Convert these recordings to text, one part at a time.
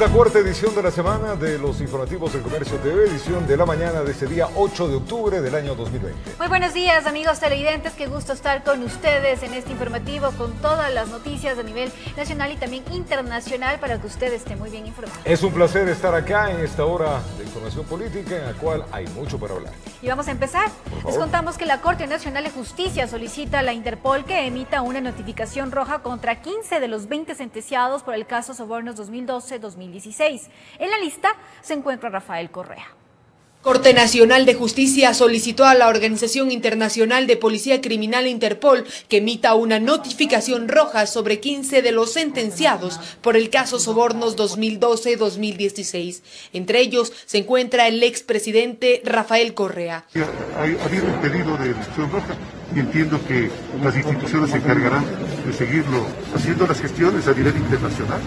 la cuarta edición de la semana de los informativos del Comercio TV, edición de la mañana de este día 8 de octubre del año 2020. Muy buenos días, amigos televidentes, qué gusto estar con ustedes en este informativo con todas las noticias a nivel nacional y también internacional para que usted esté muy bien informado. Es un placer estar acá en esta hora de información política en la cual hay mucho para hablar. Y vamos a empezar. Les contamos que la Corte Nacional de Justicia solicita a la Interpol que emita una notificación roja contra 15 de los 20 sentenciados por el caso Sobornos 2012-2016. En la lista se encuentra Rafael Correa. Corte Nacional de Justicia solicitó a la Organización Internacional de Policía Criminal Interpol que emita una notificación roja sobre 15 de los sentenciados por el caso Sobornos 2012-2016. Entre ellos se encuentra el expresidente Rafael Correa. Ha habido un pedido de notificación roja y entiendo que las instituciones se encargarán de seguirlo haciendo las gestiones a nivel internacional.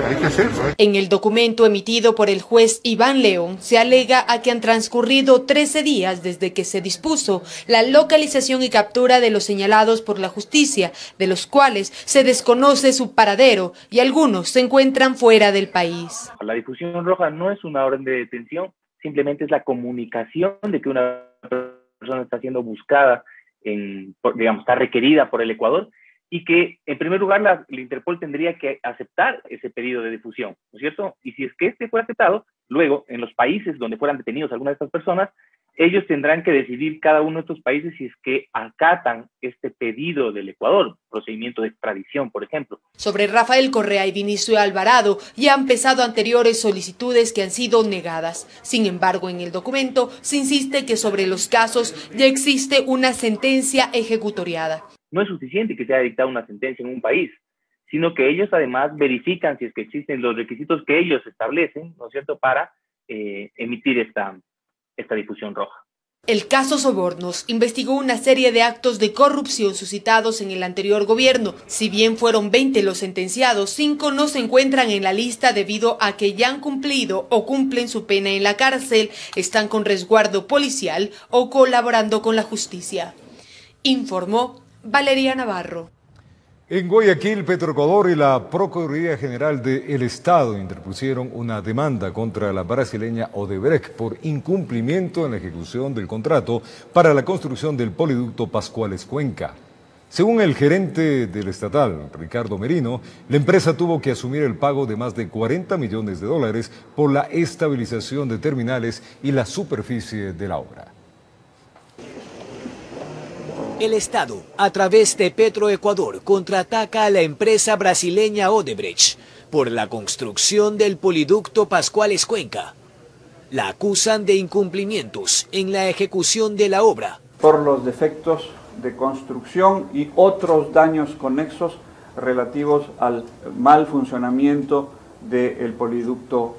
Hay que hacerlo. En el documento emitido por el juez Iván León se alega a que han transcurrido 13 días desde que se dispuso la localización y captura de los señalados por la justicia, de los cuales se desconoce su paradero y algunos se encuentran fuera del país. La difusión roja no es una orden de detención, simplemente es la comunicación de que una persona está siendo buscada, está requerida por el Ecuador, y que, en primer lugar, la Interpol tendría que aceptar ese pedido de difusión, ¿no es cierto? Y si es que este fue aceptado, luego, en los países donde fueran detenidos algunas de estas personas, ellos tendrán que decidir cada uno de estos países si es que acatan este pedido del Ecuador, procedimiento de extradición, por ejemplo. Sobre Rafael Correa y Vinicio Alvarado ya han pesado anteriores solicitudes que han sido negadas. Sin embargo, en el documento se insiste que sobre los casos ya existe una sentencia ejecutoriada. No es suficiente que se haya dictado una sentencia en un país, sino que ellos además verifican si es que existen los requisitos que ellos establecen, ¿no es cierto?, para emitir esta difusión roja. El caso Sobornos investigó una serie de actos de corrupción suscitados en el anterior gobierno. Si bien fueron 20 los sentenciados, 5 no se encuentran en la lista debido a que ya han cumplido o cumplen su pena en la cárcel, están con resguardo policial o colaborando con la justicia. Informó Valeria Navarro. En Guayaquil, Petroecuador y la Procuraduría General del Estado interpusieron una demanda contra la brasileña Odebrecht por incumplimiento en la ejecución del contrato para la construcción del poliducto Pascuales Cuenca. Según el gerente del estatal, Ricardo Merino, la empresa tuvo que asumir el pago de más de 40 millones de dólares por la estabilización de terminales y la superficie de la obra. El Estado, a través de Petroecuador, contraataca a la empresa brasileña Odebrecht por la construcción del poliducto Pascuales Cuenca. La acusan de incumplimientos en la ejecución de la obra. Por los defectos de construcción y otros daños conexos relativos al mal funcionamiento del poliducto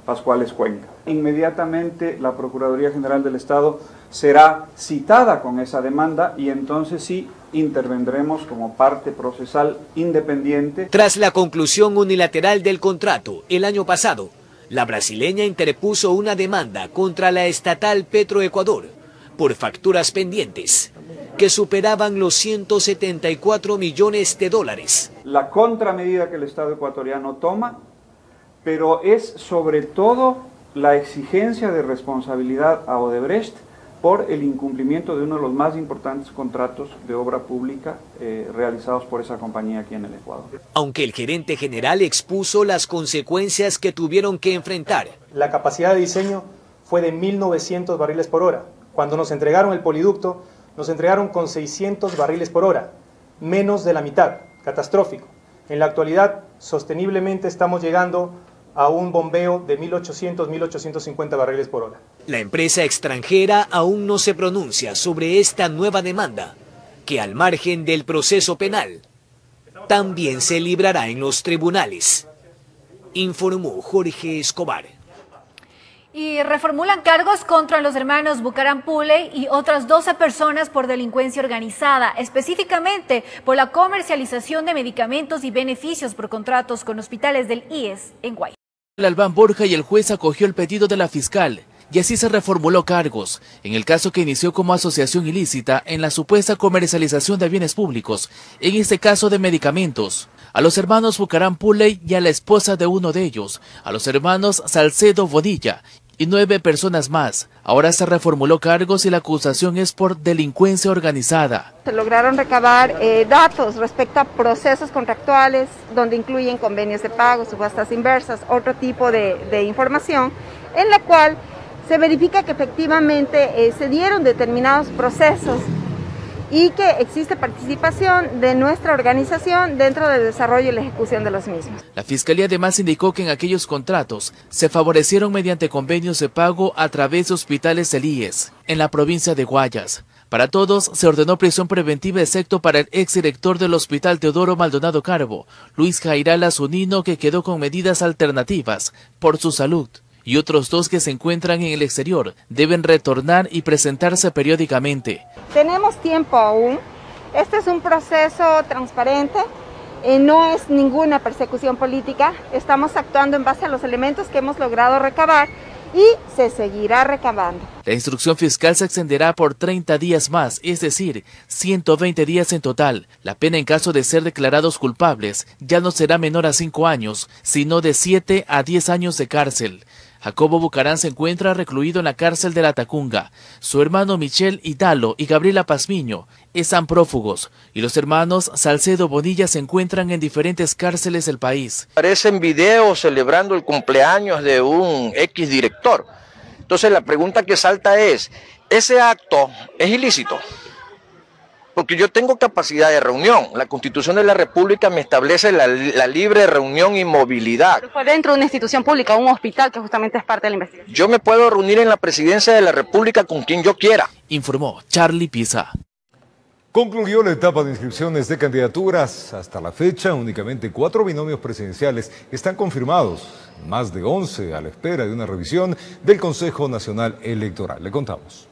Pascuales Cuenca. Inmediatamente la Procuraduría General del Estado será citada con esa demanda y entonces sí intervendremos como parte procesal independiente. Tras la conclusión unilateral del contrato el año pasado, la brasileña interpuso una demanda contra la estatal Petroecuador por facturas pendientes que superaban los 174 millones de dólares. La contramedida que el Estado ecuatoriano toma, pero es sobre todo la exigencia de responsabilidad a Odebrecht por el incumplimiento de uno de los más importantes contratos de obra pública realizados por esa compañía aquí en el Ecuador. Aunque el gerente general expuso las consecuencias que tuvieron que enfrentar. La capacidad de diseño fue de 1.900 barriles por hora. Cuando nos entregaron el poliducto, nos entregaron con 600 barriles por hora, menos de la mitad, catastrófico. En la actualidad, sosteniblemente estamos llegando a un bombeo de 1.800, 1.850 barriles por hora. La empresa extranjera aún no se pronuncia sobre esta nueva demanda, que al margen del proceso penal, también se librará en los tribunales, informó Jorge Escobar. Y reformulan cargos contra los hermanos Bucaram Pule y otras 12 personas por delincuencia organizada, específicamente por la comercialización de medicamentos y beneficios por contratos con hospitales del IES en Guayaquil. El Albán Borja y el juez acogió el pedido de la fiscal y así se reformuló cargos en el caso que inició como asociación ilícita en la supuesta comercialización de bienes públicos, en este caso de medicamentos. a los hermanos Bucaram Puley y a la esposa de uno de ellos, a los hermanos Salcedo Bonilla y 9 personas más. Ahora se reformuló cargos y la acusación es por delincuencia organizada. Se lograron recabar datos respecto a procesos contractuales, donde incluyen convenios de pago, subastas inversas, otro tipo de información, en la cual se verifica que efectivamente se dieron determinados procesos y que existe participación de nuestra organización dentro del desarrollo y la ejecución de los mismos. La Fiscalía además indicó que en aquellos contratos se favorecieron mediante convenios de pago a través de hospitales del IES, en la provincia de Guayas. Para todos se ordenó prisión preventiva excepto para el exdirector del Hospital Teodoro Maldonado Carbo, Luis Jairala Zunino, que quedó con medidas alternativas por su salud. Y otros 2 que se encuentran en el exterior deben retornar y presentarse periódicamente. Tenemos tiempo aún. Este es un proceso transparente, no es ninguna persecución política. Estamos actuando en base a los elementos que hemos logrado recabar y se seguirá recabando. La instrucción fiscal se extenderá por 30 días más, es decir, 120 días en total. La pena en caso de ser declarados culpables ya no será menor a 5 años, sino de 7 a 10 años de cárcel. Jacobo Bucaram se encuentra recluido en la cárcel de La Tacunga. Su hermano Michel Hidalo y Gabriela Pazmiño están prófugos y los hermanos Salcedo Bonilla se encuentran en diferentes cárceles del país. Aparecen videos celebrando el cumpleaños de un exdirector. Entonces la pregunta que salta es, ¿ese acto es ilícito? Porque yo tengo capacidad de reunión. La Constitución de la República me establece la libre reunión y movilidad. Pero fue dentro de una institución pública, un hospital que justamente es parte de la investigación. Yo me puedo reunir en la presidencia de la República con quien yo quiera. Informó Charlie Pisa. Concluyó la etapa de inscripciones de candidaturas. Hasta la fecha, únicamente 4 binomios presidenciales están confirmados. Más de 11 a la espera de una revisión del Consejo Nacional Electoral. Le contamos.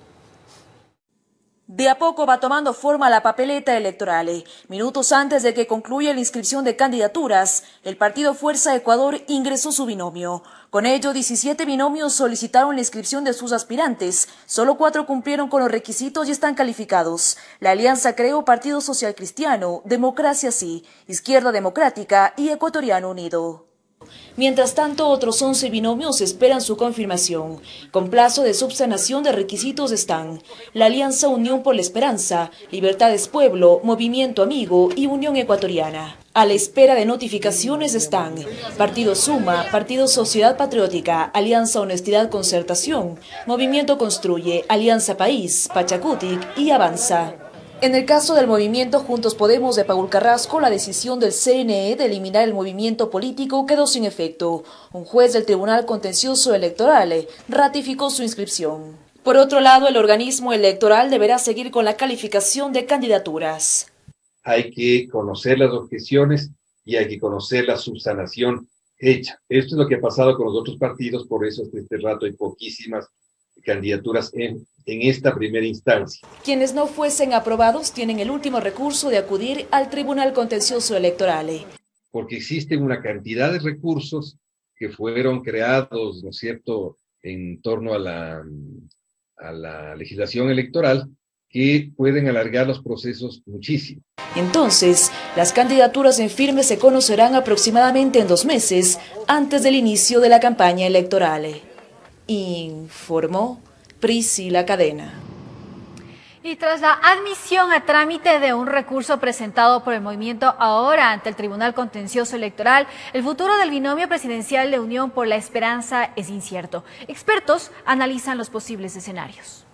De a poco va tomando forma la papeleta electoral. Minutos antes de que concluya la inscripción de candidaturas, el partido Fuerza Ecuador ingresó su binomio. Con ello, 17 binomios solicitaron la inscripción de sus aspirantes. Solo 4 cumplieron con los requisitos y están calificados. La alianza creó Partido Social Cristiano, Democracia Sí, Izquierda Democrática y Ecuatoriano Unido. Mientras tanto, otros 11 binomios esperan su confirmación. Con plazo de subsanación de requisitos están la Alianza Unión por la Esperanza, Libertades Pueblo, Movimiento Amigo y Unión Ecuatoriana. A la espera de notificaciones están Partido Suma, Partido Sociedad Patriótica, Alianza Honestidad Concertación, Movimiento Construye, Alianza País, Pachacutic y Avanza. En el caso del movimiento Juntos Podemos de Paul Carrasco, la decisión del CNE de eliminar el movimiento político quedó sin efecto. Un juez del Tribunal Contencioso Electoral ratificó su inscripción. Por otro lado, el organismo electoral deberá seguir con la calificación de candidaturas. Hay que conocer las objeciones y hay que conocer la subsanación hecha. Esto es lo que ha pasado con los otros partidos, por eso hasta este rato hay poquísimas candidaturas en esta primera instancia. Quienes no fuesen aprobados tienen el último recurso de acudir al Tribunal Contencioso Electoral. Porque existen una cantidad de recursos que fueron creados, ¿no es cierto?, en torno a la legislación electoral, que pueden alargar los procesos muchísimo. Entonces, las candidaturas en firme se conocerán aproximadamente en 2 meses antes del inicio de la campaña electoral. Informó Priscila Cadena. Y tras la admisión a trámite de un recurso presentado por el movimiento Ahora ante el Tribunal Contencioso Electoral, el futuro del binomio presidencial de Unión por la Esperanza es incierto. Expertos analizan los posibles escenarios.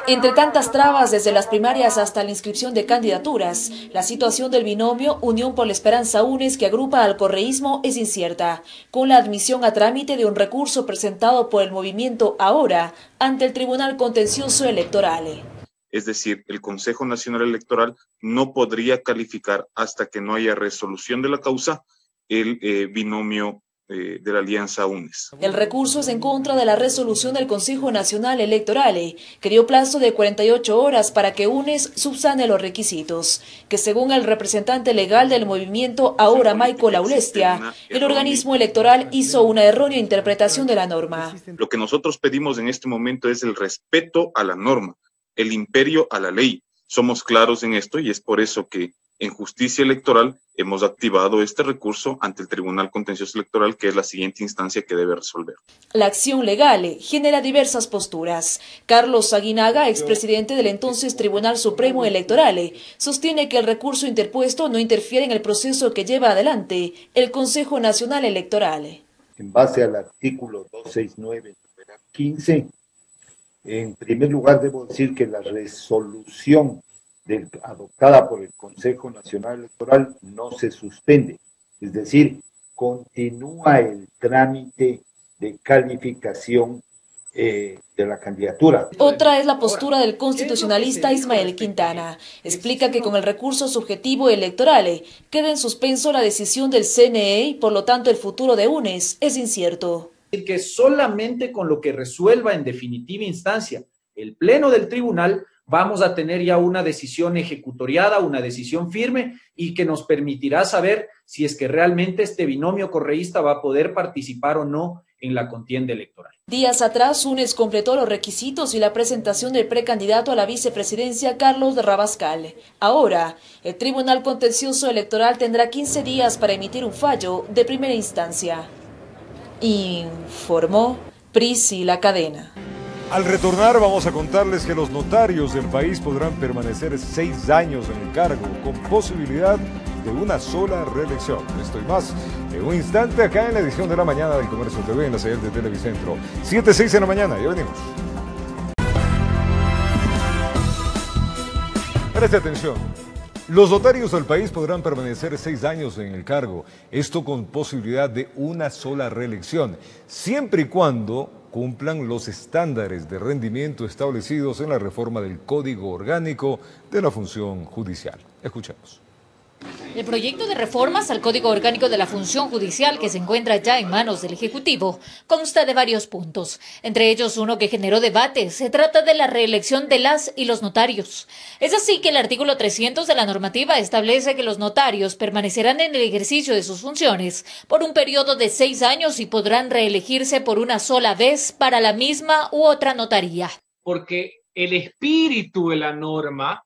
Entre tantas trabas, desde las primarias hasta la inscripción de candidaturas, la situación del binomio Unión por la Esperanza UNES, que agrupa al correísmo, es incierta, con la admisión a trámite de un recurso presentado por el movimiento Ahora ante el Tribunal Contencioso Electoral. Es decir, el Consejo Nacional Electoral no podría calificar hasta que no haya resolución de la causa el binomio de la Alianza UNES. El recurso es en contra de la resolución del Consejo Nacional Electoral, que dio plazo de 48 horas para que UNES subsane los requisitos, que según el representante legal del movimiento Ahora, Michael Aulestia, el organismo electoral hizo una errónea interpretación de la norma. Lo que nosotros pedimos en este momento es el respeto a la norma, el imperio a la ley. Somos claros en esto y es por eso que en justicia electoral hemos activado este recurso ante el Tribunal Contencioso Electoral, que es la siguiente instancia que debe resolver. La acción legal genera diversas posturas. Carlos Aguinaga, expresidente del entonces Tribunal Supremo Electoral, sostiene que el recurso interpuesto no interfiere en el proceso que lleva adelante el Consejo Nacional Electoral. En base al artículo 269, numeral 15, en primer lugar debo decir que la resolución adoptada por el Consejo Nacional Electoral no se suspende, es decir, continúa el trámite de calificación de la candidatura. Otra es la postura del constitucionalista Ismael Quintana. Explica que con el recurso subjetivo electoral queda en suspenso la decisión del CNE y por lo tanto el futuro de UNES es incierto. Que solamente con lo que resuelva en definitiva instancia el Pleno del Tribunal vamos a tener ya una decisión ejecutoriada, una decisión firme y que nos permitirá saber si es que realmente este binomio correísta va a poder participar o no en la contienda electoral. Días atrás, UNES completó los requisitos y la presentación del precandidato a la vicepresidencia, Carlos Rabascal. Ahora, el Tribunal Contencioso Electoral tendrá 15 días para emitir un fallo de primera instancia. Informó Priscila Cadena. Al retornar vamos a contarles que los notarios del país podrán permanecer 6 años en el cargo con posibilidad de una sola reelección. Esto y más en un instante acá en la edición de la mañana del Comercio TV en la señal de Televicentro. 7:06 en la mañana, ya venimos. Preste atención. Los notarios del país podrán permanecer 6 años en el cargo, esto con posibilidad de una sola reelección, siempre y cuando cumplan los estándares de rendimiento establecidos en la reforma del Código Orgánico de la Función Judicial. Escuchemos. El proyecto de reformas al Código Orgánico de la Función Judicial, que se encuentra ya en manos del Ejecutivo, consta de varios puntos, entre ellos uno que generó debate. Se trata de la reelección de las y los notarios. Es así que el artículo 300 de la normativa establece que los notarios permanecerán en el ejercicio de sus funciones por un periodo de 6 años y podrán reelegirse por una sola vez para la misma u otra notaría. Porque el espíritu de la norma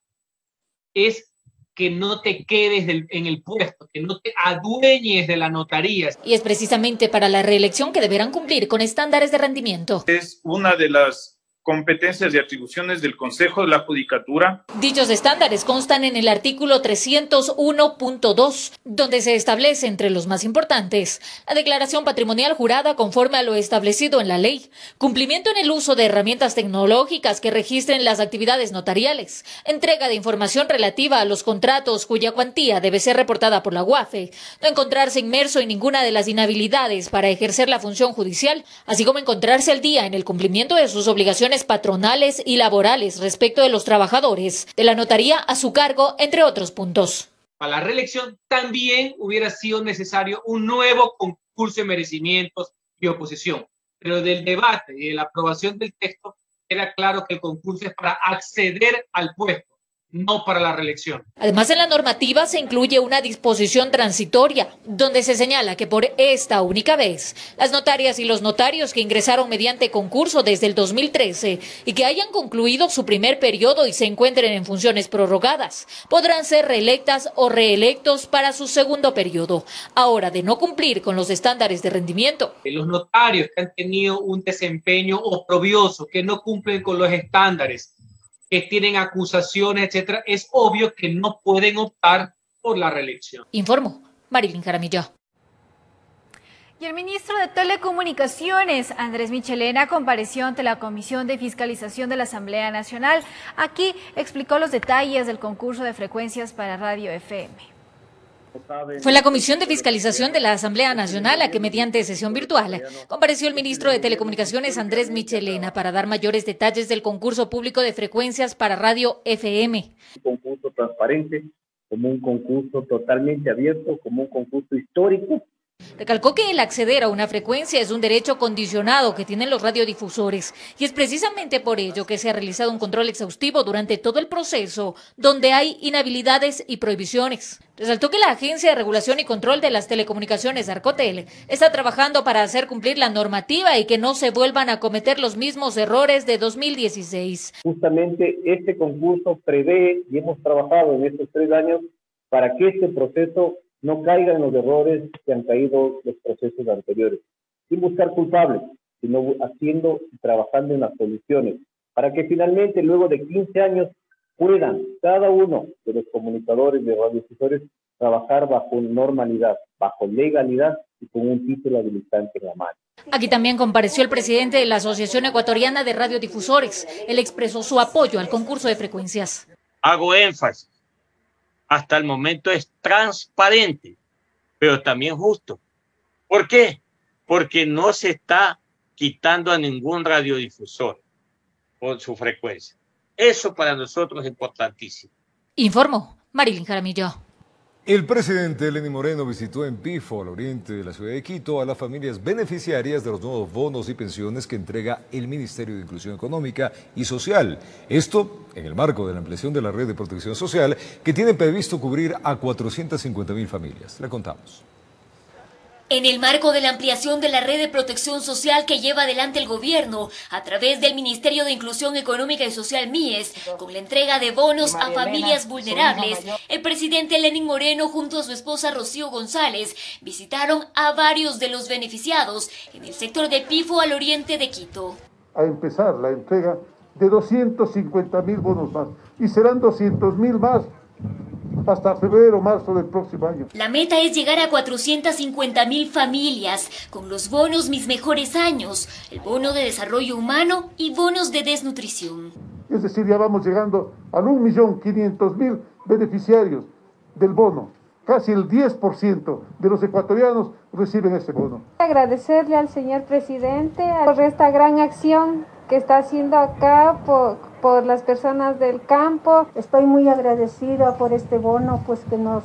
es que no te quedes en el puesto, que no te adueñes de la notaría. Y es precisamente para la reelección que deberán cumplir con estándares de rendimiento. Es una de las competencias y atribuciones del Consejo de la Judicatura. Dichos estándares constan en el artículo 301.2, donde se establece entre los más importantes la declaración patrimonial jurada conforme a lo establecido en la ley, cumplimiento en el uso de herramientas tecnológicas que registren las actividades notariales, entrega de información relativa a los contratos cuya cuantía debe ser reportada por la UAFE, no encontrarse inmerso en ninguna de las inhabilidades para ejercer la función judicial, así como encontrarse al día en el cumplimiento de sus obligaciones patronales y laborales respecto de los trabajadores de la notaría a su cargo, entre otros puntos. Para la reelección también hubiera sido necesario un nuevo concurso de merecimientos y oposición, pero del debate y de la aprobación del texto era claro que el concurso es para acceder al puesto, no para la reelección. Además, en la normativa se incluye una disposición transitoria, donde se señala que por esta única vez, las notarias y los notarios que ingresaron mediante concurso desde el 2013 y que hayan concluido su primer periodo y se encuentren en funciones prorrogadas, podrán ser reelectas o reelectos para su segundo periodo. Ahora, de no cumplir con los estándares de rendimiento. Los notarios que han tenido un desempeño oprobioso, que no cumplen con los estándares, que tienen acusaciones, etcétera, es obvio que no pueden optar por la reelección. Informó Marilyn Jaramillo. Y el ministro de Telecomunicaciones, Andrés Michelena, compareció ante la Comisión de Fiscalización de la Asamblea Nacional. Aquí explicó los detalles del concurso de frecuencias para radio FM. Fue la Comisión de Fiscalización de la Asamblea Nacional a que, mediante sesión virtual, compareció el ministro de Telecomunicaciones, Andrés Michelena, para dar mayores detalles del concurso público de frecuencias para radio FM. Un concurso transparente, como un concurso totalmente abierto, como un concurso histórico. Recalcó que el acceder a una frecuencia es un derecho condicionado que tienen los radiodifusores y es precisamente por ello que se ha realizado un control exhaustivo durante todo el proceso donde hay inhabilidades y prohibiciones. Resaltó que la Agencia de Regulación y Control de las Telecomunicaciones, Arcotel, está trabajando para hacer cumplir la normativa y que no se vuelvan a cometer los mismos errores de 2016. Justamente este concurso prevé y hemos trabajado en estos 3 años para que este proceso no caiga en los errores que han caído los procesos anteriores, sin buscar culpables, sino haciendo y trabajando en las soluciones, para que finalmente, luego de 15 años, puedan cada uno de los comunicadores, de radiodifusores, trabajar bajo normalidad, bajo legalidad y con un título habilitante en la mano. Aquí también compareció el presidente de la Asociación Ecuatoriana de Radiodifusores. Él expresó su apoyo al concurso de frecuencias. Hago énfasis. Hasta el momento es transparente, pero también justo. ¿Por qué? Porque no se está quitando a ningún radiodifusor por su frecuencia. Eso para nosotros es importantísimo. Informó Marilyn Jaramillo. El presidente Lenín Moreno visitó en Pifo, al oriente de la ciudad de Quito, a las familias beneficiarias de los nuevos bonos y pensiones que entrega el Ministerio de Inclusión Económica y Social. Esto en el marco de la ampliación de la red de protección social que tiene previsto cubrir a 450.000 familias. Le contamos. En el marco de la ampliación de la red de protección social que lleva adelante el gobierno a través del Ministerio de Inclusión Económica y Social MIES, con la entrega de bonos a familias vulnerables, el presidente Lenín Moreno junto a su esposa Rocío González visitaron a varios de los beneficiados en el sector de Pifo al oriente de Quito. A empezar la entrega de 250.000 bonos más y serán 200.000 más hasta febrero o marzo del próximo año. La meta es llegar a 450.000 familias con los bonos Mis Mejores Años, el bono de desarrollo humano y bonos de desnutrición. Es decir, ya vamos llegando a 1.500.000 beneficiarios del bono. Casi el 10% de los ecuatorianos reciben ese bono. Agradecerle al señor presidente por esta gran acción que está haciendo acá por las personas del campo. Estoy muy agradecido por este bono pues que nos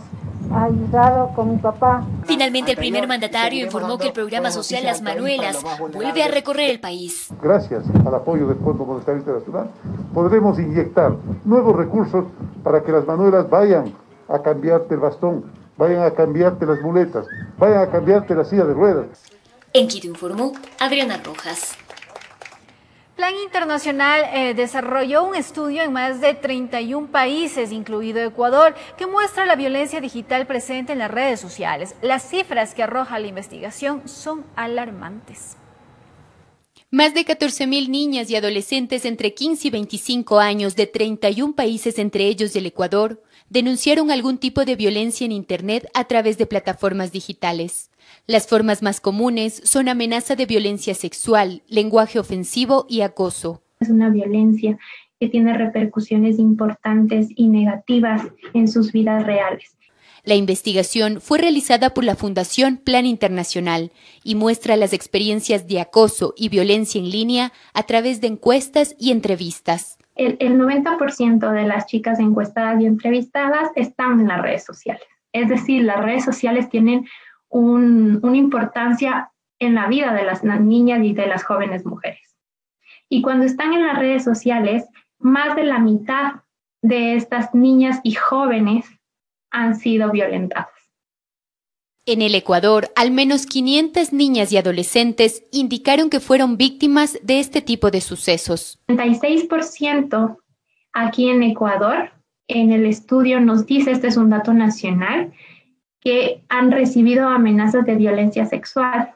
ha ayudado con mi papá. Finalmente el primer mandatario informó que el programa social Las Manuelas vuelve a recorrer el país. Gracias al apoyo del Fondo Monetario Internacional podremos inyectar nuevos recursos para que las Manuelas vayan a cambiarte el bastón, vayan a cambiarte las muletas, vayan a cambiarte la silla de ruedas. En Quito informó Adriana Rojas. Plan Internacional desarrolló un estudio en más de 31 países, incluido Ecuador, que muestra la violencia digital presente en las redes sociales. Las cifras que arroja la investigación son alarmantes. Más de 14.000 niñas y adolescentes entre 15 y 25 años de 31 países, entre ellos del Ecuador, denunciaron algún tipo de violencia en Internet a través de plataformas digitales. Las formas más comunes son amenaza de violencia sexual, lenguaje ofensivo y acoso. Es una violencia que tiene repercusiones importantes y negativas en sus vidas reales. La investigación fue realizada por la Fundación Plan Internacional y muestra las experiencias de acoso y violencia en línea a través de encuestas y entrevistas. El 90% de las chicas encuestadas y entrevistadas están en las redes sociales. Es decir, las redes sociales tienen una importancia en la vida de las niñas y de las jóvenes mujeres. Y cuando están en las redes sociales, más de la mitad de estas niñas y jóvenes han sido violentadas. En el Ecuador, al menos 500 niñas y adolescentes indicaron que fueron víctimas de este tipo de sucesos. 36% aquí en Ecuador, en el estudio nos dice, este es un dato nacional, que han recibido amenazas de violencia sexual.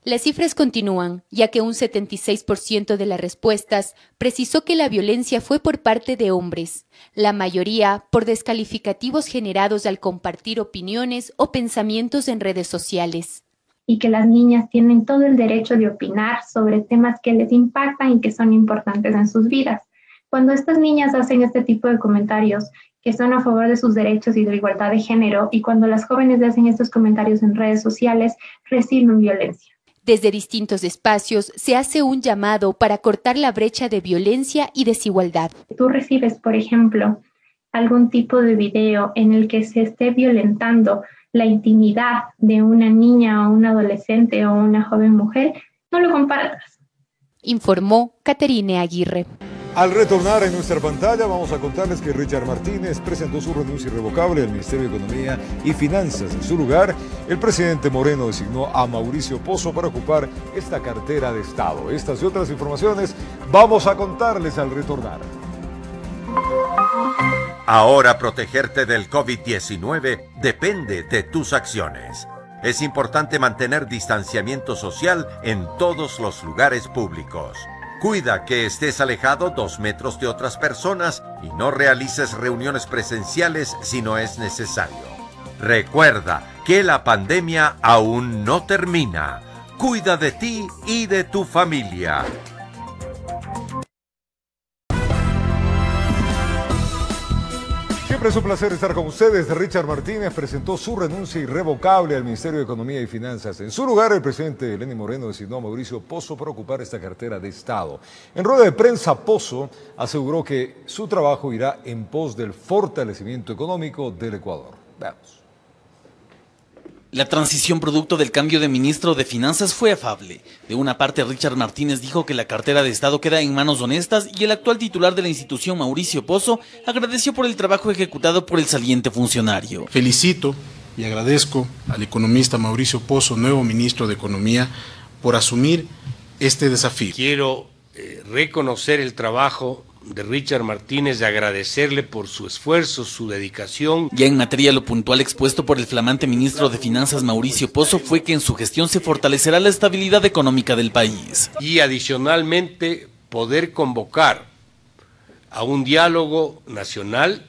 Las cifras continúan, ya que un 76% de las respuestas precisó que la violencia fue por parte de hombres, la mayoría por descalificativos generados al compartir opiniones o pensamientos en redes sociales. Y que las niñas tienen todo el derecho de opinar sobre temas que les impactan y que son importantes en sus vidas. Cuando estas niñas hacen este tipo de comentarios que son a favor de sus derechos y de la igualdad de género, y cuando las jóvenes hacen estos comentarios en redes sociales, reciben violencia. Desde distintos espacios se hace un llamado para cortar la brecha de violencia y desigualdad. Tú recibes, por ejemplo, algún tipo de video en el que se esté violentando la intimidad de una niña o un adolescente o una joven mujer, no lo compartas. Informó Caterine Aguirre. Al retornar en nuestra pantalla vamos a contarles que Richard Martínez presentó su renuncia irrevocable al Ministerio de Economía y Finanzas. En su lugar, el presidente Moreno designó a Mauricio Pozo para ocupar esta cartera de Estado. Estas y otras informaciones vamos a contarles al retornar. Ahora protegerte del COVID-19 depende de tus acciones. Es importante mantener distanciamiento social en todos los lugares públicos. Cuida que estés alejado 2 metros de otras personas y no realices reuniones presenciales si no es necesario. Recuerda que la pandemia aún no termina. Cuida de ti y de tu familia. Siempre es un placer estar con ustedes. Richard Martínez presentó su renuncia irrevocable al Ministerio de Economía y Finanzas. En su lugar, el presidente Lenín Moreno designó a Mauricio Pozo para ocupar esta cartera de Estado. En rueda de prensa, Pozo aseguró que su trabajo irá en pos del fortalecimiento económico del Ecuador. Veamos. La transición producto del cambio de ministro de Finanzas fue afable. De una parte, Richard Martínez dijo que la cartera de Estado queda en manos honestas y el actual titular de la institución, Mauricio Pozo, agradeció por el trabajo ejecutado por el saliente funcionario. Felicito y agradezco al economista Mauricio Pozo, nuevo ministro de Economía, por asumir este desafío. Quiero reconocer el trabajo de Richard Martínez, de agradecerle por su esfuerzo, su dedicación. Ya en materia, lo puntual expuesto por el flamante ministro de Finanzas Mauricio Pozo fue que en su gestión se fortalecerá la estabilidad económica del país. Y adicionalmente poder convocar a un diálogo nacional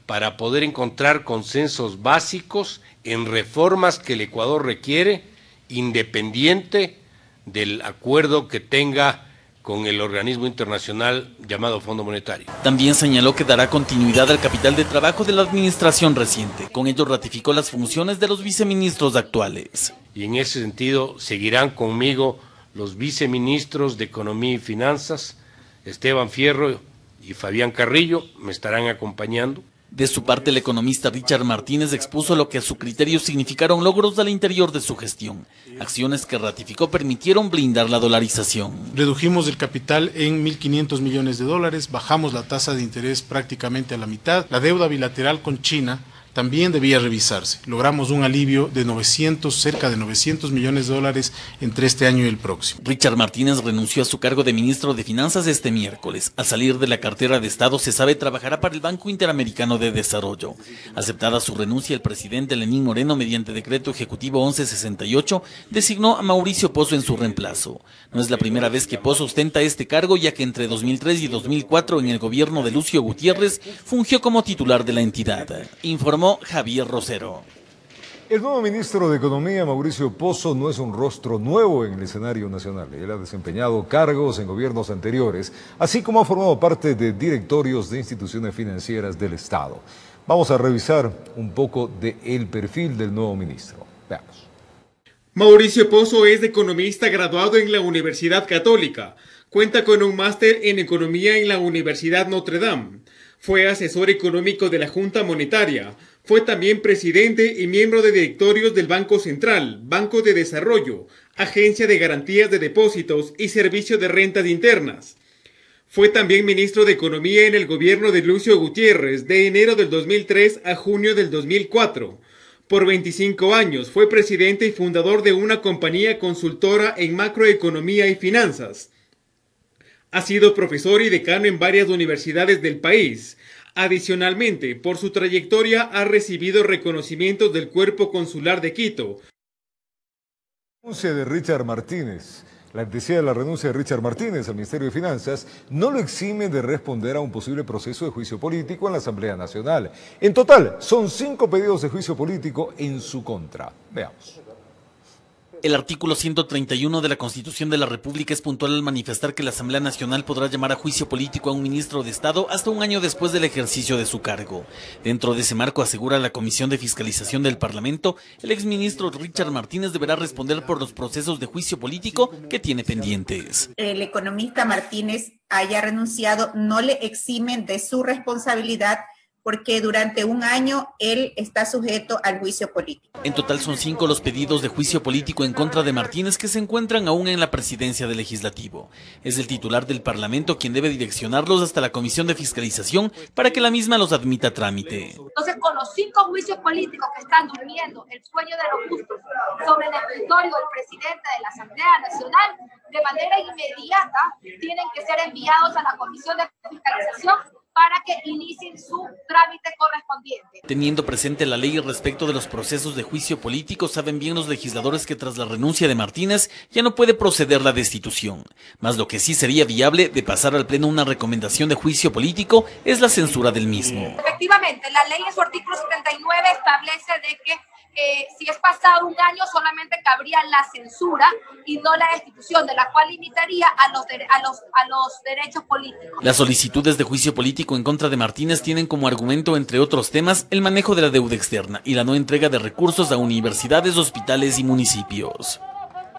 para poder encontrar consensos básicos en reformas que el Ecuador requiere, independiente del acuerdo que tenga con el organismo internacional llamado Fondo Monetario. También señaló que dará continuidad al capital de trabajo de la administración reciente. Con ello ratificó las funciones de los viceministros actuales. Y en ese sentido seguirán conmigo los viceministros de Economía y Finanzas, Esteban Fierro y Fabián Carrillo, me estarán acompañando. De su parte, el economista Richard Martínez expuso lo que a su criterio significaron logros al interior de su gestión. Acciones que ratificó permitieron blindar la dolarización. Redujimos el capital en 1.500 millones de dólares, bajamos la tasa de interés prácticamente a la mitad. La deuda bilateral con China también debía revisarse. Logramos un alivio de cerca de 900 millones de dólares entre este año y el próximo. Richard Martínez renunció a su cargo de ministro de Finanzas este miércoles. Al salir de la cartera de Estado, se sabe, trabajará para el Banco Interamericano de Desarrollo. Aceptada su renuncia, el presidente Lenín Moreno, mediante decreto ejecutivo 1168, designó a Mauricio Pozo en su reemplazo. No es la primera vez que Pozo ostenta este cargo, ya que entre 2003 y 2004, en el gobierno de Lucio Gutiérrez, fungió como titular de la entidad. Informó Javier Rosero. El nuevo ministro de Economía, Mauricio Pozo, no es un rostro nuevo en el escenario nacional. Él ha desempeñado cargos en gobiernos anteriores, así como ha formado parte de directorios de instituciones financieras del Estado. Vamos a revisar un poco del perfil del nuevo ministro. Veamos. Mauricio Pozo es economista graduado en la Universidad Católica. Cuenta con un máster en Economía en la Universidad Notre Dame. Fue asesor económico de la Junta Monetaria. Fue también presidente y miembro de directorios del Banco Central, Banco de Desarrollo, Agencia de Garantías de Depósitos y Servicio de Rentas Internas. Fue también ministro de Economía en el gobierno de Lucio Gutiérrez de enero del 2003 a junio del 2004. Por 25 años fue presidente y fundador de una compañía consultora en macroeconomía y finanzas. Ha sido profesor y decano en varias universidades del país. Adicionalmente, por su trayectoria ha recibido reconocimientos del Cuerpo Consular de Quito. La renuncia de Richard Martínez. La renuncia de Richard Martínez al Ministerio de Finanzas no lo exime de responder a un posible proceso de juicio político en la Asamblea Nacional. En total, son 5 pedidos de juicio político en su contra. Veamos. El artículo 131 de la Constitución de la República es puntual al manifestar que la Asamblea Nacional podrá llamar a juicio político a un ministro de Estado hasta un año después del ejercicio de su cargo. Dentro de ese marco, asegura la Comisión de Fiscalización del Parlamento, el exministro Richard Martínez deberá responder por los procesos de juicio político que tiene pendientes. El economista Martínez haya renunciado no le eximen de su responsabilidad, porque durante un año él está sujeto al juicio político. En total son 5 los pedidos de juicio político en contra de Martínez que se encuentran aún en la presidencia del Legislativo. Es el titular del Parlamento quien debe direccionarlos hasta la Comisión de Fiscalización para que la misma los admita a trámite. Entonces, con los 5 juicios políticos que están durmiendo el sueño de los justos sobre el escritorio del presidente de la Asamblea Nacional, de manera inmediata tienen que ser enviados a la Comisión de Fiscalización para que inicien su trámite correspondiente. Teniendo presente la ley respecto de los procesos de juicio político, saben bien los legisladores que tras la renuncia de Martínez ya no puede proceder la destitución. Más lo que sí sería viable de pasar al Pleno una recomendación de juicio político es la censura del mismo. Efectivamente, la ley en su artículo 79 establece de que si es pasado un año solamente cabría la censura y no la destitución, de la cual limitaría a los derechos políticos. Las solicitudes de juicio político en contra de Martínez tienen como argumento, entre otros temas, el manejo de la deuda externa y la no entrega de recursos a universidades, hospitales y municipios.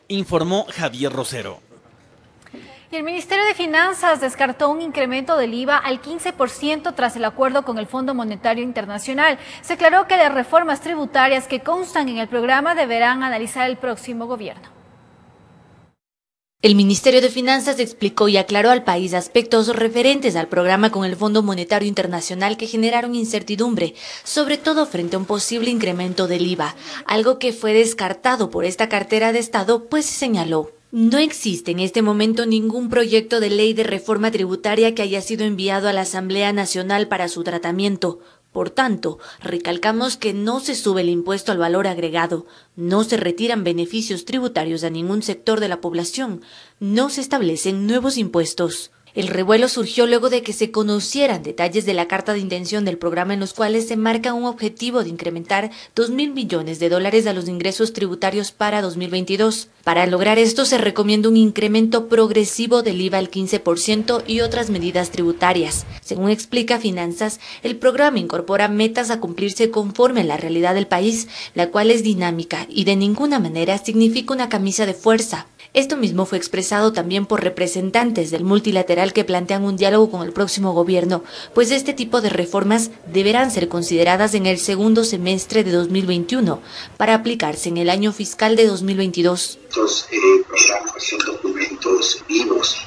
Informó Javier Rosero. Y el Ministerio de Finanzas descartó un incremento del IVA al 15% tras el acuerdo con el Fondo Monetario Internacional. Se aclaró que las reformas tributarias que constan en el programa deberán analizar el próximo gobierno. El Ministerio de Finanzas explicó y aclaró al país aspectos referentes al programa con el Fondo Monetario Internacional que generaron incertidumbre, sobre todo frente a un posible incremento del IVA, algo que fue descartado por esta cartera de Estado, pues señaló: no existe en este momento ningún proyecto de ley de reforma tributaria que haya sido enviado a la Asamblea Nacional para su tratamiento. Por tanto, recalcamos que no se sube el impuesto al valor agregado, no se retiran beneficios tributarios a ningún sector de la población, no se establecen nuevos impuestos. El revuelo surgió luego de que se conocieran detalles de la carta de intención del programa en los cuales se marca un objetivo de incrementar $2.000 millones a los ingresos tributarios para 2022. Para lograr esto se recomienda un incremento progresivo del IVA al 15% y otras medidas tributarias. Según explica Finanzas, el programa incorpora metas a cumplirse conforme a la realidad del país, la cual es dinámica y de ninguna manera significa una camisa de fuerza. Esto mismo fue expresado también por representantes del multilateral que plantean un diálogo con el próximo gobierno, pues este tipo de reformas deberán ser consideradas en el segundo semestre de 2021 para aplicarse en el año fiscal de 2022. Estos programas son documentos vivos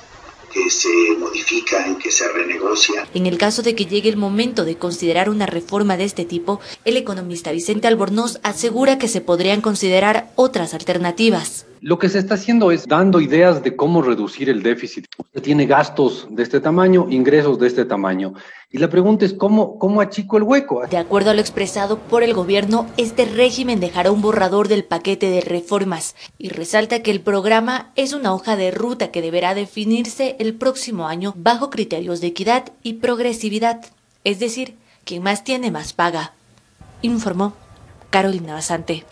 que se modifican, que se renegocian. En el caso de que llegue el momento de considerar una reforma de este tipo, el economista Vicente Albornoz asegura que se podrían considerar otras alternativas. Lo que se está haciendo es dando ideas de cómo reducir el déficit. Usted tiene gastos de este tamaño, ingresos de este tamaño. Y la pregunta es ¿cómo achico el hueco? De acuerdo a lo expresado por el gobierno, este régimen dejará un borrador del paquete de reformas y resalta que el programa es una hoja de ruta que deberá definirse el próximo año bajo criterios de equidad y progresividad. Es decir, quien más tiene, más paga. Informó Carolina Basante.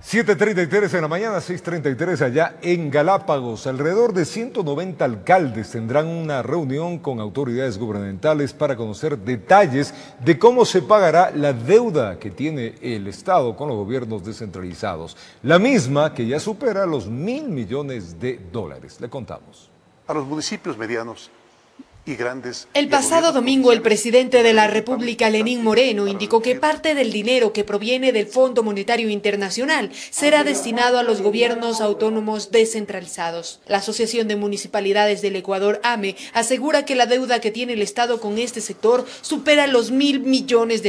7:33 en la mañana, 6:33 allá en Galápagos. Alrededor de 190 alcaldes tendrán una reunión con autoridades gubernamentales para conocer detalles de cómo se pagará la deuda que tiene el Estado con los gobiernos descentralizados. La misma que ya supera los $1.000 millones. Le contamos. A los municipios medianos y grandes. El pasado domingo, el presidente de la República, Lenín Moreno, indicó que parte del dinero que proviene del Fondo Monetario Internacional será destinado a los gobiernos autónomos descentralizados. La Asociación de Municipalidades del Ecuador, AME, asegura que la deuda que tiene el Estado con este sector supera los $1.000 millones.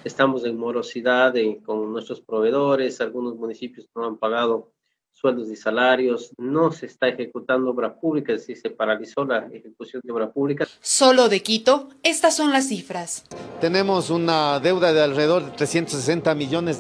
Estamos en morosidad con nuestros proveedores, algunos municipios no han pagado sueldos y salarios, no se está ejecutando obra pública, es decir, se paralizó la ejecución de obra pública. Solo de Quito, estas son las cifras. Tenemos una deuda de alrededor de $360 millones,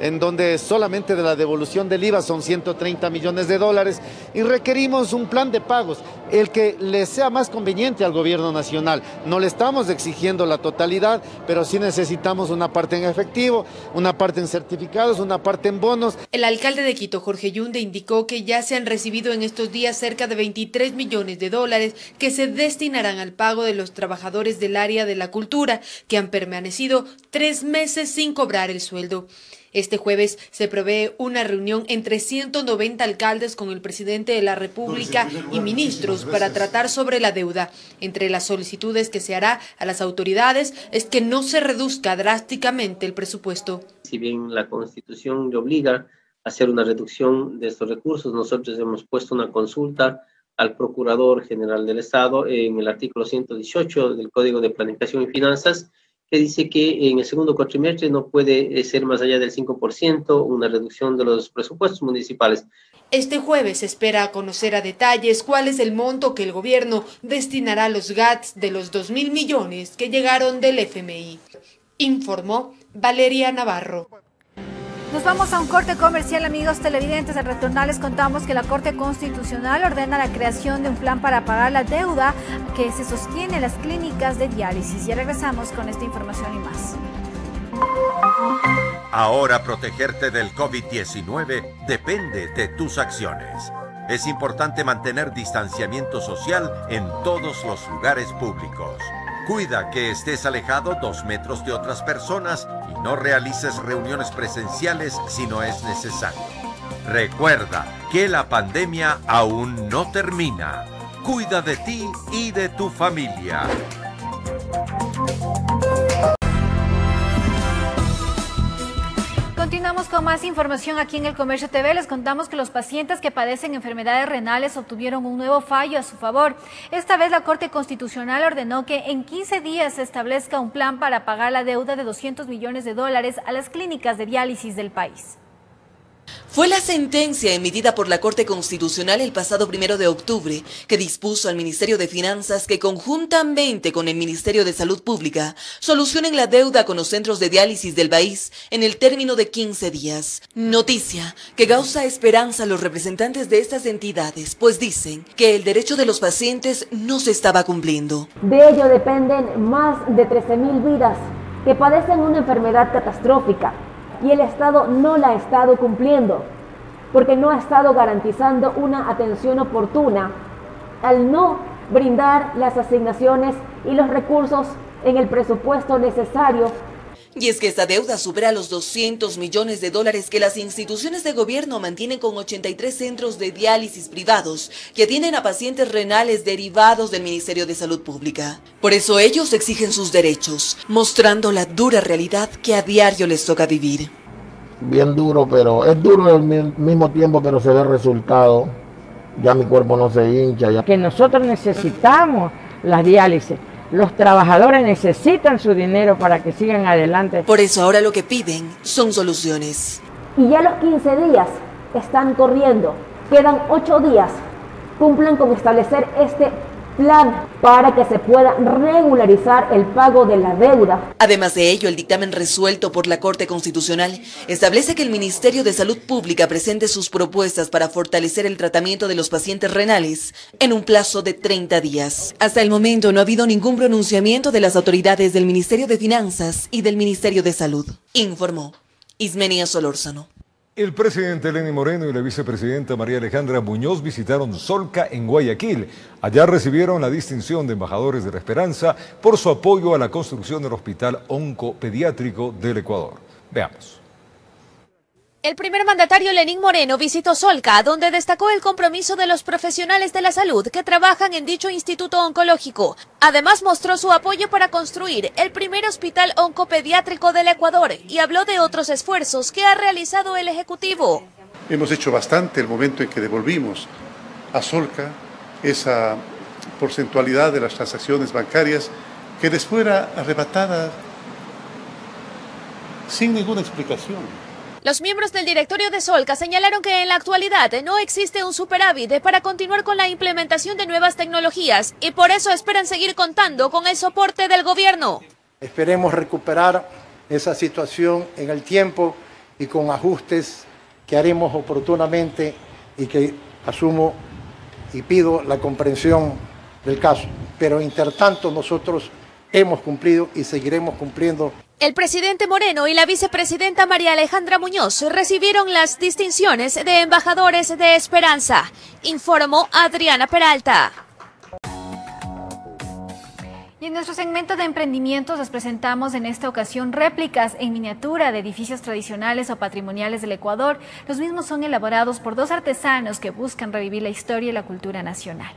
en donde solamente de la devolución del IVA son $130 millones, y requerimos un plan de pagos, el que le sea más conveniente al gobierno nacional. No le estamos exigiendo la totalidad, pero sí necesitamos una parte en efectivo, una parte en certificados, una parte en bonos. El alcalde de Quito, Jorge Yunde, indicó que ya se han recibido en estos días cerca de $23 millones que se destinarán al pago de los trabajadores del área de la cultura que han permanecido 3 meses sin cobrar el sueldo. Este jueves se prevé una reunión entre 190 alcaldes con el presidente de la República y ministros para tratar sobre la deuda. Entre las solicitudes que se hará a las autoridades es que no se reduzca drásticamente el presupuesto. Si bien la Constitución le obliga a hacer una reducción de estos recursos, nosotros hemos puesto una consulta al Procurador General del Estado en el artículo 118 del Código de Planificación y Finanzas, que dice que en el segundo cuatrimestre no puede ser más allá del 5%, una reducción de los presupuestos municipales. Este jueves se espera conocer a detalles cuál es el monto que el gobierno destinará a los GATS de los 2.000 millones que llegaron del FMI. Informó Valeria Navarro. Nos vamos a un corte comercial, amigos televidentes. Al retornar les contamos que la Corte Constitucional ordena la creación de un plan para pagar la deuda que se sostiene en las clínicas de diálisis. Ya regresamos con esta información y más. Ahora protegerte del COVID-19 depende de tus acciones. Es importante mantener distanciamiento social en todos los lugares públicos. Cuida que estés alejado 2 metros de otras personas y no realices reuniones presenciales si no es necesario. Recuerda que la pandemia aún no termina. Cuida de ti y de tu familia. Continuamos con más información aquí en El Comercio TV. Les contamos que los pacientes que padecen enfermedades renales obtuvieron un nuevo fallo a su favor. Esta vez la Corte Constitucional ordenó que en 15 días se establezca un plan para pagar la deuda de $200 millones a las clínicas de diálisis del país. Fue la sentencia emitida por la Corte Constitucional el pasado 1 de octubre que dispuso al Ministerio de Finanzas que conjuntamente con el Ministerio de Salud Pública solucionen la deuda con los centros de diálisis del país en el término de 15 días. Noticia que causa esperanza a los representantes de estas entidades, pues dicen que el derecho de los pacientes no se estaba cumpliendo. De ello dependen más de 13.000 vidas que padecen una enfermedad catastrófica. Y el Estado no la ha estado cumpliendo, porque no ha estado garantizando una atención oportuna al no brindar las asignaciones y los recursos en el presupuesto necesario. Y es que esta deuda supera los $200 millones que las instituciones de gobierno mantienen con 83 centros de diálisis privados que atienden a pacientes renales derivados del Ministerio de Salud Pública. Por eso ellos exigen sus derechos, mostrando la dura realidad que a diario les toca vivir. Bien duro, pero es duro al mismo tiempo, pero se ve el resultado. Ya mi cuerpo no se hincha. Ya. Que nosotros necesitamos las diálisis. Los trabajadores necesitan su dinero para que sigan adelante. Por eso ahora lo que piden son soluciones. Y ya los 15 días están corriendo. Quedan 8 días. Cumplan con establecer este plan para que se pueda regularizar el pago de la deuda. Además de ello, el dictamen resuelto por la Corte Constitucional establece que el Ministerio de Salud Pública presente sus propuestas para fortalecer el tratamiento de los pacientes renales en un plazo de 30 días. Hasta el momento no ha habido ningún pronunciamiento de las autoridades del Ministerio de Finanzas y del Ministerio de Salud, informó Ismenia Solórzano. El presidente Lenín Moreno y la vicepresidenta María Alejandra Muñoz visitaron Solca en Guayaquil. Allá recibieron la distinción de embajadores de la Esperanza por su apoyo a la construcción del Hospital Oncopediátrico del Ecuador. Veamos. El primer mandatario Lenín Moreno visitó Solca, donde destacó el compromiso de los profesionales de la salud que trabajan en dicho instituto oncológico. Además mostró su apoyo para construir el primer hospital oncopediátrico del Ecuador y habló de otros esfuerzos que ha realizado el Ejecutivo. Hemos hecho bastante el momento en que devolvimos a Solca esa porcentualidad de las transacciones bancarias que les fuera arrebatada sin ninguna explicación. Los miembros del directorio de Solca señalaron que en la actualidad no existe un superávit para continuar con la implementación de nuevas tecnologías y por eso esperan seguir contando con el soporte del gobierno. Esperemos recuperar esa situación en el tiempo y con ajustes que haremos oportunamente y que asumo y pido la comprensión del caso. Pero intertanto nosotros hemos cumplido y seguiremos cumpliendo. El presidente Moreno y la vicepresidenta María Alejandra Muñoz recibieron las distinciones de embajadores de Esperanza, informó Adriana Peralta. Y en nuestro segmento de emprendimientos les presentamos en esta ocasión réplicas en miniatura de edificios tradicionales o patrimoniales del Ecuador. Los mismos son elaborados por 2 artesanos que buscan revivir la historia y la cultura nacional.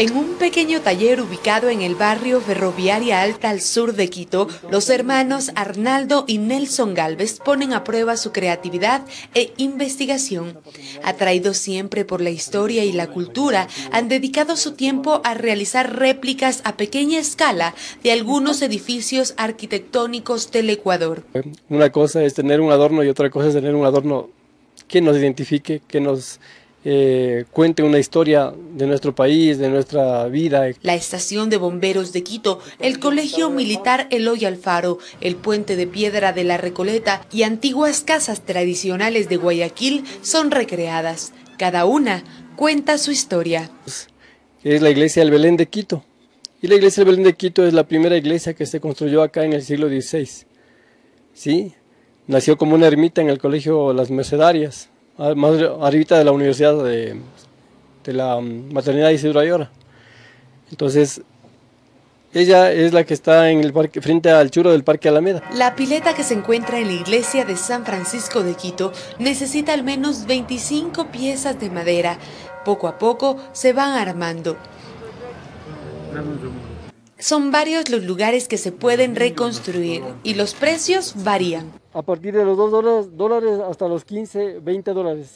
En un pequeño taller ubicado en el barrio Ferroviaria Alta al sur de Quito, los hermanos Arnaldo y Nelson Galvez ponen a prueba su creatividad e investigación. Atraídos siempre por la historia y la cultura, han dedicado su tiempo a realizar réplicas a pequeña escala de algunos edificios arquitectónicos del Ecuador. Una cosa es tener un adorno y otra cosa es tener un adorno que nos identifique, que nos cuente una historia de nuestro país, de nuestra vida. La estación de bomberos de Quito, el colegio militar Eloy Alfaro, el puente de piedra de la Recoleta y antiguas casas tradicionales de Guayaquil son recreadas. Cada una cuenta su historia. Es la iglesia del Belén de Quito. Y la iglesia del Belén de Quito es la primera iglesia que se construyó acá en el siglo XVI. ¿Sí? Nació como una ermita en el colegio Las Mercedarias, más arribita de la Universidad de la Maternidad Isidro Ayora. Entonces, ella es la que está en el parque, frente al churo del Parque Alameda. La pileta que se encuentra en la iglesia de San Francisco de Quito necesita al menos 25 piezas de madera. Poco a poco se van armando. Son varios los lugares que se pueden reconstruir y los precios varían. A partir de los $2 hasta los 15, $20.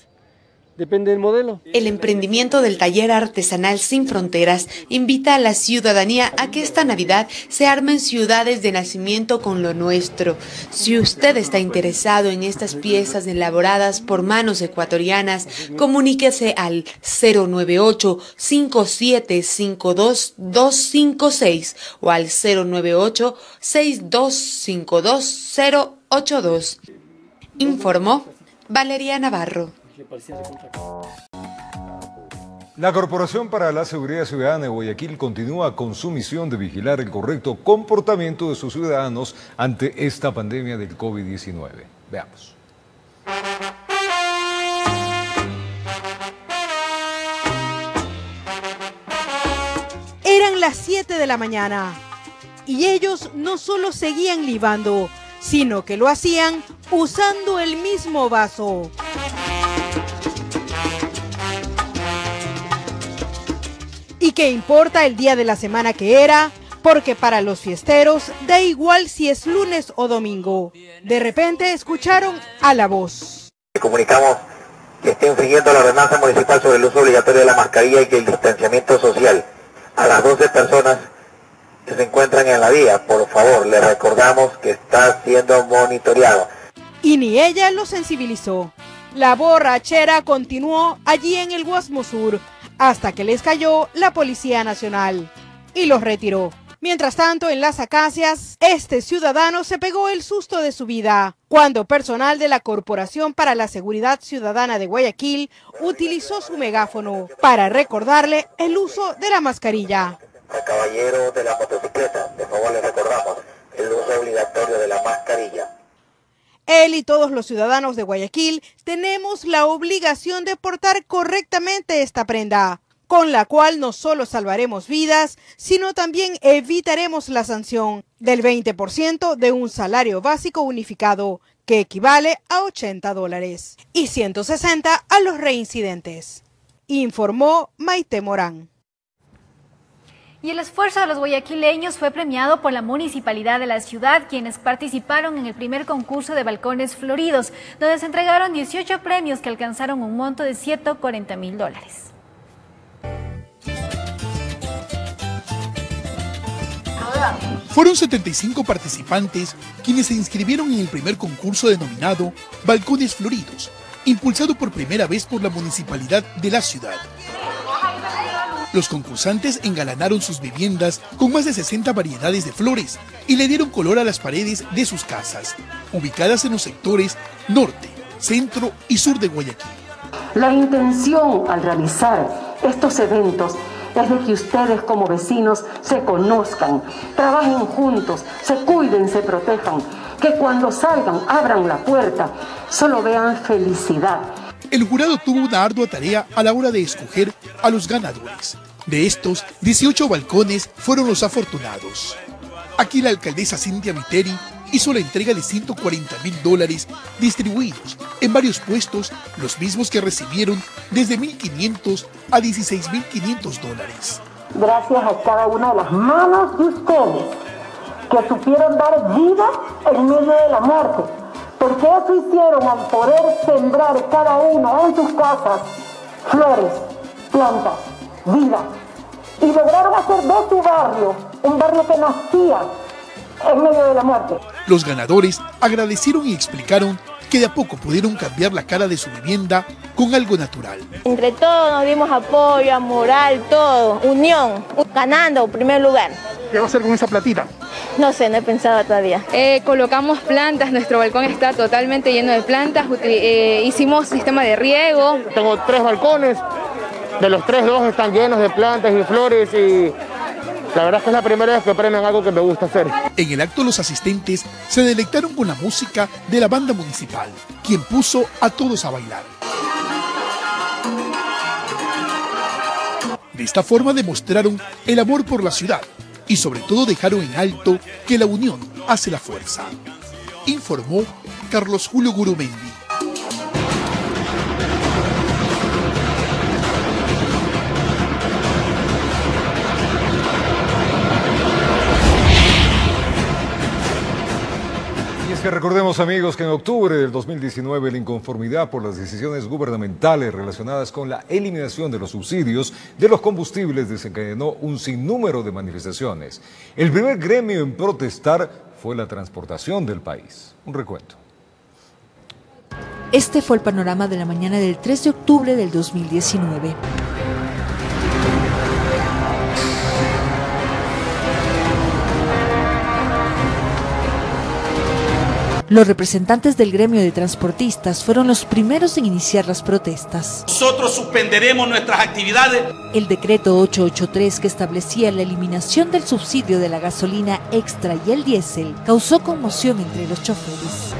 Depende del modelo. El emprendimiento del taller artesanal Sin Fronteras invita a la ciudadanía a que esta Navidad se armen ciudades de nacimiento con lo nuestro. Si usted está interesado en estas piezas elaboradas por manos ecuatorianas, comuníquese al 098-5752-256 o al 098-6252-082. Informó Valeria Navarro. La Corporación para la Seguridad Ciudadana de Guayaquil continúa con su misión de vigilar el correcto comportamiento de sus ciudadanos ante esta pandemia del COVID-19. Veamos. Eran las 7 de la mañana y ellos no solo seguían libando, sino que lo hacían usando el mismo vaso. ¿Y qué importa el día de la semana que era? Porque para los fiesteros da igual si es lunes o domingo. De repente escucharon a la voz. Comunicamos que está infringiendo la ordenanza municipal sobre el uso obligatorio de la mascarilla y el distanciamiento social. A las 12 personas que se encuentran en la vía, por favor, les recordamos que está siendo monitoreado. Y ni ella lo sensibilizó. La borrachera continuó allí en el Guasmo Sur, hasta que les cayó la Policía Nacional y los retiró. Mientras tanto, en Las Acacias, este ciudadano se pegó el susto de su vida cuando personal de la Corporación para la Seguridad Ciudadana de Guayaquil utilizó su megáfono para recordarle el uso de la mascarilla. Al caballero de la motocicleta, por favor, le recordamos el uso obligatorio de la mascarilla. Él y todos los ciudadanos de Guayaquil tenemos la obligación de portar correctamente esta prenda, con la cual no solo salvaremos vidas, sino también evitaremos la sanción del 20% de un salario básico unificado, que equivale a $80, y 160 a los reincidentes, informó Maite Morán. Y el esfuerzo de los guayaquileños fue premiado por la municipalidad de la ciudad, quienes participaron en el primer concurso de balcones floridos, donde se entregaron 18 premios que alcanzaron un monto de $140.000. Fueron 75 participantes quienes se inscribieron en el primer concurso denominado Balcones Floridos, impulsado por primera vez por la municipalidad de la ciudad. Los concursantes engalanaron sus viviendas con más de 60 variedades de flores y le dieron color a las paredes de sus casas, ubicadas en los sectores norte, centro y sur de Guayaquil. La intención al realizar estos eventos es de que ustedes como vecinos se conozcan, trabajen juntos, se cuiden, se protejan, que cuando salgan, abran la puerta, solo vean felicidad. El jurado tuvo una ardua tarea a la hora de escoger a los ganadores. De estos, 18 balcones fueron los afortunados. Aquí la alcaldesa Cintia Viteri hizo la entrega de $140.000 distribuidos en varios puestos, los mismos que recibieron desde $1.500 a $16.500. gracias a cada una de las manos de ustedes que supieron dar vida en medio de la muerte, porque eso hicieron al poder sembrar cada uno en sus casas flores, plantas, vida, y lograron hacer de su barrio un barrio que nacía en medio de la muerte. Los ganadores agradecieron y explicaron que de a poco pudieron cambiar la cara de su vivienda con algo natural. Entre todos nos dimos apoyo, moral, todo, unión, ganando primer lugar. ¿Qué va a hacer con esa platita? No sé, no he pensado todavía. Colocamos plantas, nuestro balcón está totalmente lleno de plantas, hicimos sistema de riego. Tengo 3 balcones, de los 3, 2 están llenos de plantas y flores y la verdad es que es la primera vez que premian algo que me gusta hacer. En el acto los asistentes se deleitaron con la música de la banda municipal, quien puso a todos a bailar. De esta forma demostraron el amor por la ciudad y sobre todo dejaron en alto que la unión hace la fuerza. Informó Carlos Julio Gurumendi. Que recordemos, amigos, que en octubre del 2019 la inconformidad por las decisiones gubernamentales relacionadas con la eliminación de los subsidios de los combustibles desencadenó un sinnúmero de manifestaciones. El primer gremio en protestar fue la transportación del país. Un recuento. Este fue el panorama de la mañana del 3 de octubre del 2019. Los representantes del gremio de transportistas fueron los primeros en iniciar las protestas. Nosotros suspenderemos nuestras actividades. El decreto 883, que establecía la eliminación del subsidio de la gasolina extra y el diésel, causó conmoción entre los choferes.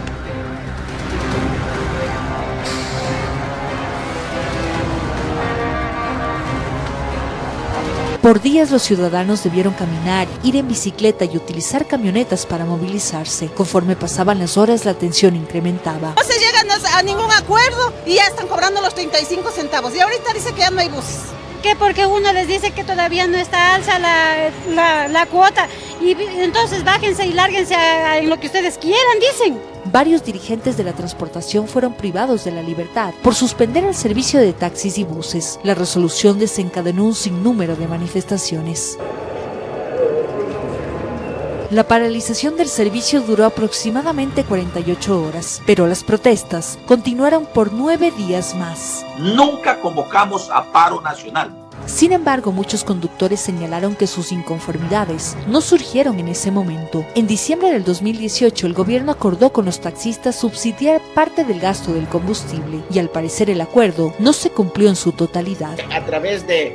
Por días los ciudadanos debieron caminar, ir en bicicleta y utilizar camionetas para movilizarse. Conforme pasaban las horas, la tensión incrementaba. No se llegan a ningún acuerdo y ya están cobrando los 35 centavos. Y ahorita dice que ya no hay buses. ¿Qué? Porque uno les dice que todavía no está alza la cuota. Y entonces bájense y lárguense en lo que ustedes quieran, dicen. Varios dirigentes de la transportación fueron privados de la libertad por suspender el servicio de taxis y buses. La resolución desencadenó un sinnúmero de manifestaciones. La paralización del servicio duró aproximadamente 48 horas, pero las protestas continuaron por 9 días más. Nunca convocamos a paro nacional. Sin embargo, muchos conductores señalaron que sus inconformidades no surgieron en ese momento. En diciembre del 2018, el gobierno acordó con los taxistas subsidiar parte del gasto del combustible y al parecer el acuerdo no se cumplió en su totalidad. A través de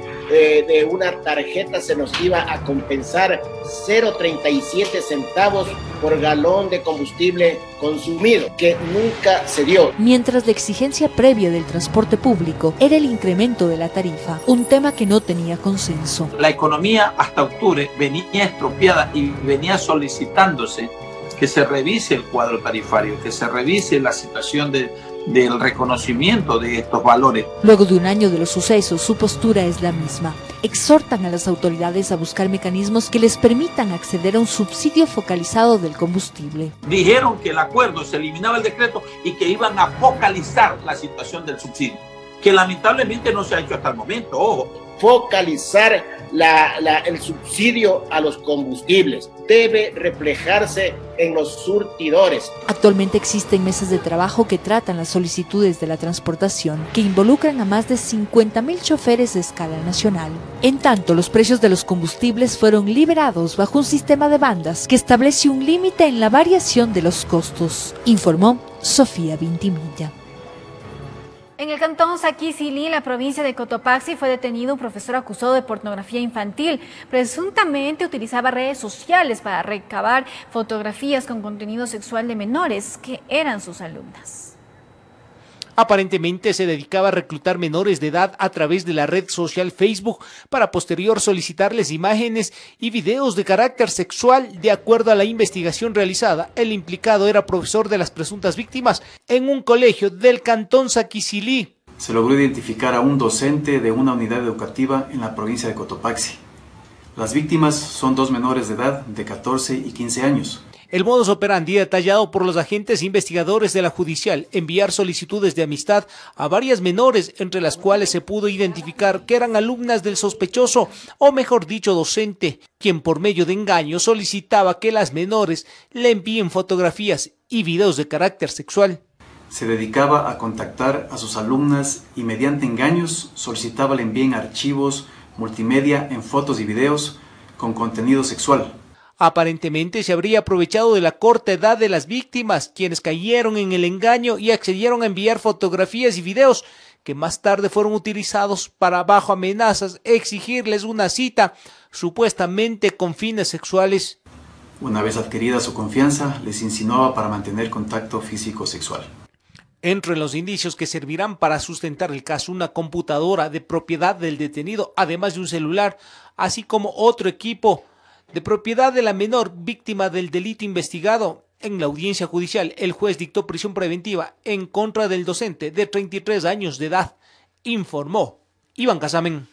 una tarjeta se nos iba a compensar 0.37 centavos por galón de combustible consumido, que nunca se dio. Mientras la exigencia previa del transporte público era el incremento de la tarifa, un tema que no tenía consenso. La economía hasta octubre venía estropeada y venía solicitándose que se revise el cuadro tarifario, que se revise la situación del reconocimiento de estos valores. Luego de un año de los sucesos, su postura es la misma. Exhortan a las autoridades a buscar mecanismos que les permitan acceder a un subsidio focalizado del combustible. Dijeron que el acuerdo se eliminaba el decreto y que iban a focalizar la situación del subsidio, que lamentablemente no se ha hecho hasta el momento, ojo. Focalizar el subsidio a los combustibles debe reflejarse en los surtidores. Actualmente existen mesas de trabajo que tratan las solicitudes de la transportación, que involucran a más de 50.000 choferes de escala nacional. En tanto, los precios de los combustibles fueron liberados bajo un sistema de bandas que establece un límite en la variación de los costos, informó Sofía Vintimilla. En el cantón Saquicilí, en la provincia de Cotopaxi, fue detenido un profesor acusado de pornografía infantil. Presuntamente utilizaba redes sociales para recabar fotografías con contenido sexual de menores que eran sus alumnas. Aparentemente se dedicaba a reclutar menores de edad a través de la red social Facebook para posterior solicitarles imágenes y videos de carácter sexual. De acuerdo a la investigación realizada, el implicado era profesor de las presuntas víctimas en un colegio del cantón Saquicilí. Se logró identificar a un docente de una unidad educativa en la provincia de Cotopaxi. Las víctimas son 2 menores de edad de 14 y 15 años. El modus operandi detallado por los agentes investigadores de la judicial: enviar solicitudes de amistad a varias menores, entre las cuales se pudo identificar que eran alumnas del sospechoso, o mejor dicho, docente, quien por medio de engaño solicitaba que las menores le envíen fotografías y videos de carácter sexual. Se dedicaba a contactar a sus alumnas y mediante engaños solicitaba le envíen archivos multimedia en fotos y videos con contenido sexual. Aparentemente se habría aprovechado de la corta edad de las víctimas, quienes cayeron en el engaño y accedieron a enviar fotografías y videos que más tarde fueron utilizados para, bajo amenazas, exigirles una cita, supuestamente con fines sexuales. Una vez adquirida su confianza, les insinuaba para mantener contacto físico-sexual. Entre los indicios que servirán para sustentar el caso, una computadora de propiedad del detenido, además de un celular, así como otro equipo de propiedad de la menor víctima del delito investigado. En la audiencia judicial, el juez dictó prisión preventiva en contra del docente de 33 años de edad, informó Iván Casamen.